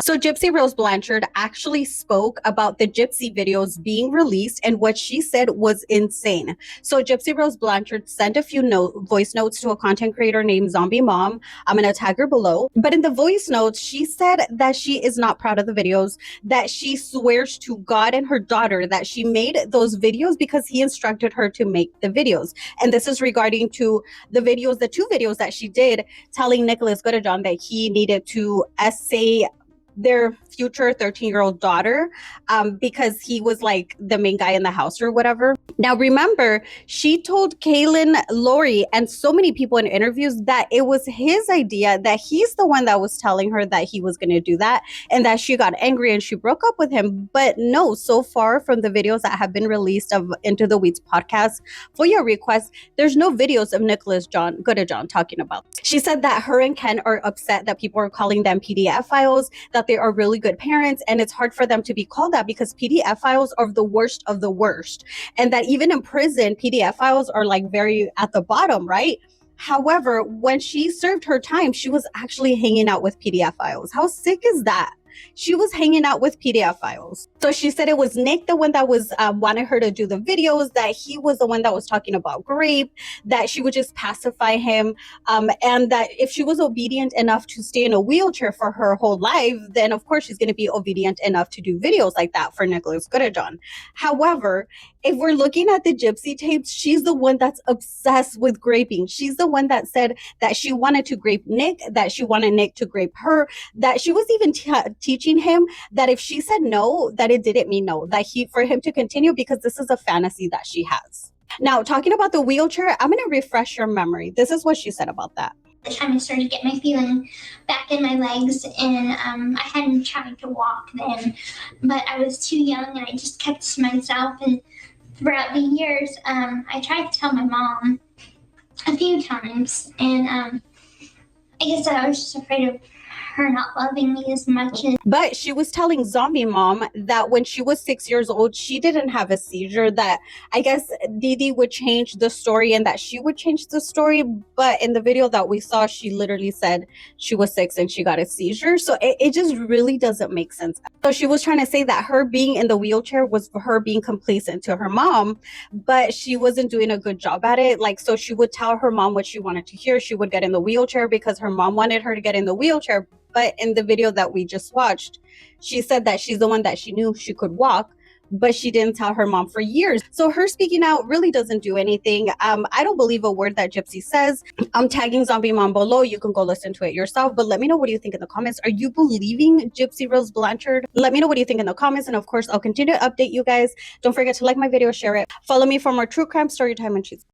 So Gypsy Rose Blanchard actually spoke about the Gypsy videos being released, and what she said was insane. So Gypsy Rose Blanchard sent a few voice notes to a content creator named Zombie Mom. I'm going to tag her below. But in the voice notes, she said that she is not proud of the videos, that she swears to God and her daughter that she made those videos because he instructed her to make the videos. And this is regarding to the videos, the two videos that she did telling Nicholas Goodajon that he needed to essay their future 13-year-old daughter because he was like the main guy in the house or whatever. Now, remember, she told Kaylin, Lori, and so many people in interviews that it was his idea, that he's the one that was telling her that he was going to do that, and that she got angry and she broke up with him. But no, so far from the videos that have been released of Into the Weeds podcast, for your request, there's no videos of Nicholas Goodajon talking about. She said that her and Ken are upset that people are calling them PDF files, that they are really good parents, and it's hard for them to be called that because PDF files are the worst of the worst, and that even in prison, PDF files are like very at the bottom, right? However, when she served her time, she was actually hanging out with PDF files. How sick is that? She was hanging out with PDF files. So she said it was Nick, the one that was wanting her to do the videos, that he was the one that was talking about grape, that she would just pacify him, and that if she was obedient enough to stay in a wheelchair for her whole life, then of course she's going to be obedient enough to do videos like that for Nicholas Goodajon. However, if we're looking at the Gypsy tapes, she's the one that's obsessed with graping. She's the one that said that she wanted to grape Nick, that she wanted Nick to grape her, that she was even teaching him that if she said no, that it didn't mean no, that for him to continue because this is a fantasy that she has. Now, talking about the wheelchair, I'm going to refresh your memory. This is what she said about that. The time I started to get my feeling back in my legs, and I hadn't tried to walk then, but I was too young and I just kept to myself. And throughout the years, I tried to tell my mom a few times, and I guess I was just afraid of her not loving me as much. But she was telling Zombie Mom that when she was 6 years old, she didn't have a seizure, that I guess Didi would change the story and that she would change the story. But in the video that we saw, she literally said she was 6 and she got a seizure. So it just really doesn't make sense. So she was trying to say that her being in the wheelchair was for her being complacent to her mom, but she wasn't doing a good job at it. Like, so she would tell her mom what she wanted to hear. She would get in the wheelchair because her mom wanted her to get in the wheelchair. But in the video that we just watched, she said that she's the one that she knew she could walk, but she didn't tell her mom for years. So her speaking out really doesn't do anything. I don't believe a word that Gypsy says. I'm tagging Zombie Mom below. You can go listen to it yourself. But let me know what you think in the comments. Are you believing Gypsy Rose Blanchard? Let me know what you think in the comments. And of course, I'll continue to update you guys. Don't forget to like my video, share it. Follow me for more true crime, story time, and cheese.